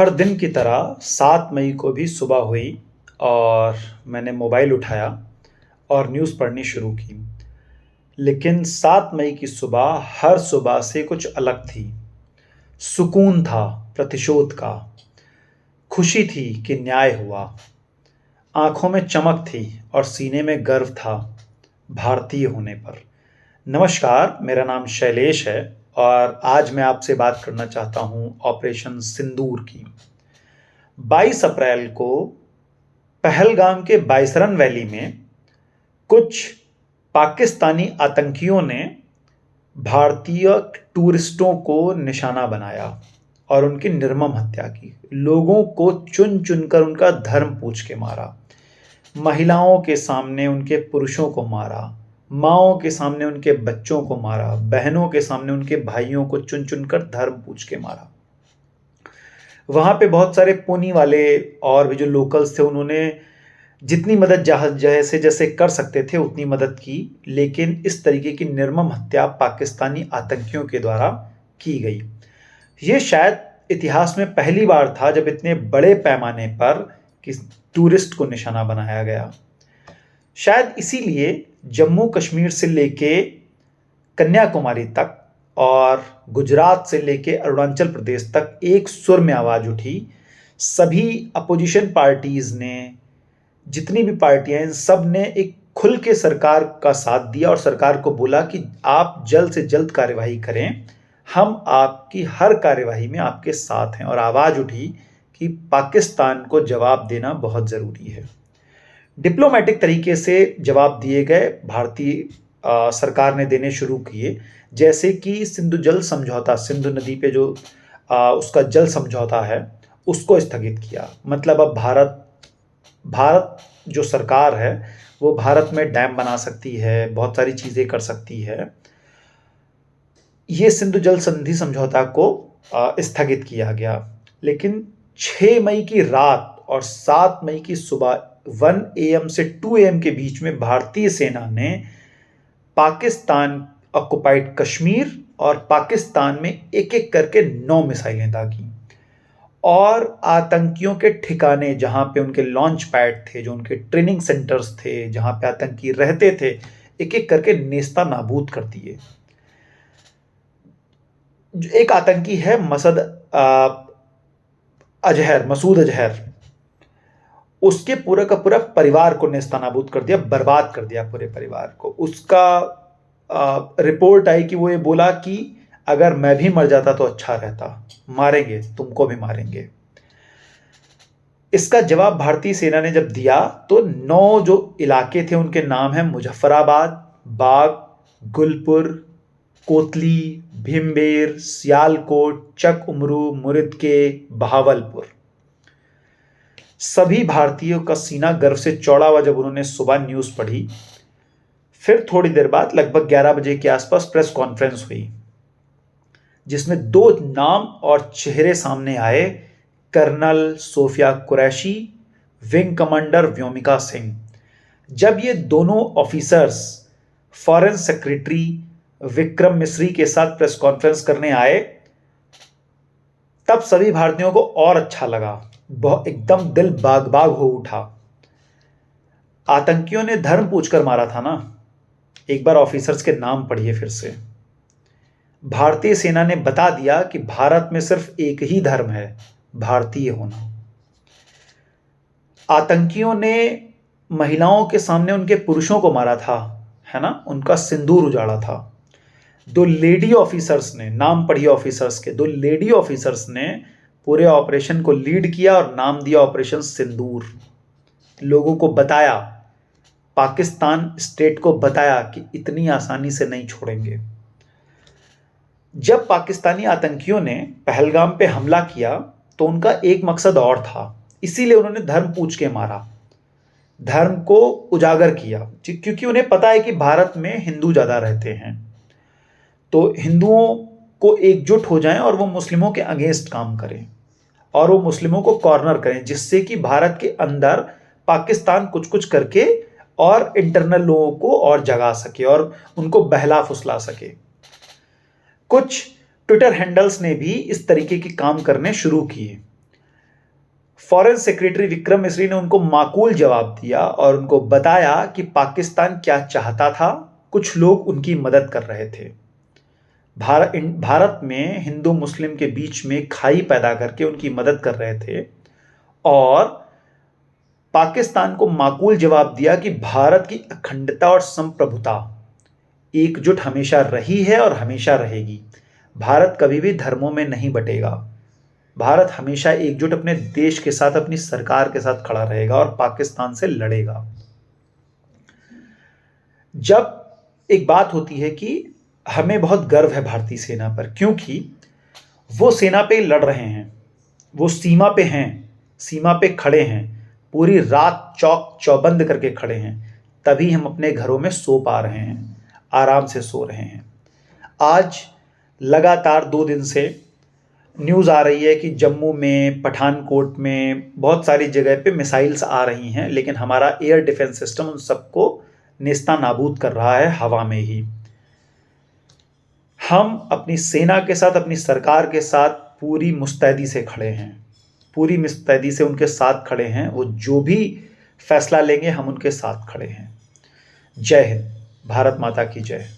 हर दिन की तरह 7 मई को भी सुबह हुई और मैंने मोबाइल उठाया और न्यूज़ पढ़नी शुरू की। लेकिन 7 मई की सुबह हर सुबह से कुछ अलग थी। सुकून था प्रतिशोध का, खुशी थी कि न्याय हुआ, आँखों में चमक थी और सीने में गर्व था भारतीय होने पर। नमस्कार, मेरा नाम शैलेश है और आज मैं आपसे बात करना चाहता हूँ ऑपरेशन सिंदूर की। 22 अप्रैल को पहलगाम के बाइसरन वैली में कुछ पाकिस्तानी आतंकियों ने भारतीय टूरिस्टों को निशाना बनाया और उनकी निर्मम हत्या की। लोगों को चुन चुनकर उनका धर्म पूछ के मारा, महिलाओं के सामने उनके पुरुषों को मारा, माँओं के सामने उनके बच्चों को मारा, बहनों के सामने उनके भाइयों को चुन चुनकर धर्म पूछ के मारा। वहाँ पे बहुत सारे पुनी वाले और भी जो लोकल्स थे, उन्होंने जितनी मदद जैसे जैसे कर सकते थे उतनी मदद की, लेकिन इस तरीके की निर्मम हत्या पाकिस्तानी आतंकियों के द्वारा की गई। ये शायद इतिहास में पहली बार था जब इतने बड़े पैमाने पर किस टूरिस्ट को निशाना बनाया गया। शायद इसीलिए जम्मू कश्मीर से लेके कन्याकुमारी तक और गुजरात से लेके अरुणाचल प्रदेश तक एक सुर में आवाज उठी। सभी अपोजिशन पार्टीज ने, जितनी भी पार्टियां, इन सब ने एक खुल के सरकार का साथ दिया और सरकार को बोला कि आप जल्द से जल्द कार्यवाही करें, हम आपकी हर कार्यवाही में आपके साथ हैं। और आवाज उठी कि पाकिस्तान को जवाब देना बहुत ज़रूरी है। डिप्लोमेटिक तरीके से जवाब दिए गए, भारतीय सरकार ने देने शुरू किए, जैसे कि सिंधु जल समझौता, सिंधु नदी पे जो उसका जल समझौता है उसको स्थगित किया। मतलब अब भारत जो सरकार है वो भारत में डैम बना सकती है, बहुत सारी चीज़ें कर सकती है। ये सिंधु जल संधि समझौता को स्थगित किया गया। लेकिन 6 मई की रात और 7 मई की सुबह 1 AM से 2 AM के बीच में भारतीय सेना ने पाकिस्तान ऑक्युपाइड कश्मीर और पाकिस्तान में एक एक करके 9 मिसाइलें दागी और आतंकियों के ठिकाने, जहां पे उनके लॉन्च पैड थे, जो उनके ट्रेनिंग सेंटर्स थे, जहां पे आतंकी रहते थे, एक एक करके नेस्ता नाबूद कर दिए। एक आतंकी है मसूद अजहर, उसके पूरा का पूरा परिवार को नेस्तानाबूद कर दिया, बर्बाद कर दिया पूरे परिवार को। उसका रिपोर्ट आई कि वो ये बोला कि अगर मैं भी मर जाता तो अच्छा रहता, मारेंगे, तुमको भी मारेंगे। इसका जवाब भारतीय सेना ने जब दिया तो 9 जो इलाके थे उनके नाम है मुजफ्फराबाद, बाग, गुलपुर, कोतली, भीमबेर, सियालकोट, चक उमरू, मुरिदके, बहावलपुर। सभी भारतीयों का सीना गर्व से चौड़ा हुआ जब उन्होंने सुबह न्यूज़ पढ़ी। फिर थोड़ी देर बाद लगभग 11 बजे के आसपास प्रेस कॉन्फ्रेंस हुई, जिसमें 2 नाम और चेहरे सामने आए, colonel Sofiya Qureshi, wing commander Vyomika Singh. जब ये दोनों officers foreign secretary Vikram Misri के साथ प्रेस कॉन्फ्रेंस करने आए, तब सभी भारतीयों को और अच्छा लगा, बहुत एकदम दिल बाग बाग हो उठा। आतंकियों ने धर्म पूछकर मारा था ना। एक बार ऑफिसर्स के नाम पढ़िए फिर से। भारतीय सेना ने बता दिया कि भारत में सिर्फ एक ही धर्म है, भारतीय होना। आतंकियों ने महिलाओं के सामने उनके पुरुषों को मारा था, है ना, उनका सिंदूर उजाड़ा था। 2 लेडी ऑफिसर्स ने, नाम पढ़िए ऑफिसर्स के, 2 लेडी ऑफिसर्स ने पूरे ऑपरेशन को लीड किया और नाम दिया ऑपरेशन सिंदूर। लोगों को बताया, पाकिस्तान स्टेट को बताया कि इतनी आसानी से नहीं छोड़ेंगे। जब पाकिस्तानी आतंकियों ने पहलगाम पे हमला किया तो उनका एक मकसद और था, इसीलिए उन्होंने धर्म पूछ के मारा, धर्म को उजागर किया, क्योंकि उन्हें पता है कि भारत में हिंदू ज़्यादा रहते हैं, तो हिंदुओं को एकजुट हो जाएं और वो मुस्लिमों के अगेंस्ट काम करें और वो मुस्लिमों को कॉर्नर करें, जिससे कि भारत के अंदर पाकिस्तान कुछ कुछ करके और इंटरनल लोगों को और जगा सके और उनको बहला फुसला सके। कुछ ट्विटर हैंडल्स ने भी इस तरीके के काम करने शुरू किए। फॉरेन सेक्रेटरी विक्रम मिस्री ने उनको माकूल जवाब दिया और उनको बताया कि पाकिस्तान क्या चाहता था। कुछ लोग उनकी मदद कर रहे थे। भारत में हिंदू मुस्लिम के बीच में खाई पैदा करके उनकी मदद कर रहे थे और पाकिस्तान को माकूल जवाब दिया कि भारत की अखंडता और संप्रभुता एकजुट हमेशा रही है और हमेशा रहेगी। भारत कभी भी धर्मों में नहीं बटेगा। भारत हमेशा एकजुट अपने देश के साथ, अपनी सरकार के साथ खड़ा रहेगा और पाकिस्तान से लड़ेगा। जब एक बात होती है कि हमें बहुत गर्व है भारतीय सेना पर, क्योंकि वो सेना पे लड़ रहे हैं, वो सीमा पे हैं, सीमा पे खड़े हैं, पूरी रात चौक चौबंद करके खड़े हैं, तभी हम अपने घरों में सो पा रहे हैं, आराम से सो रहे हैं। आज लगातार 2 दिन से न्यूज़ आ रही है कि जम्मू में, पठानकोट में, बहुत सारी जगह पे मिसाइल्स आ रही हैं, लेकिन हमारा एयर डिफेंस सिस्टम उन सबको नेस्ता नाबूद कर रहा है हवा में ही। हम अपनी सेना के साथ, अपनी सरकार के साथ पूरी मुस्तैदी से खड़े हैं, पूरी मुस्तैदी से उनके साथ खड़े हैं। वो जो भी फैसला लेंगे हम उनके साथ खड़े हैं। जय हिंद। भारत माता की जय।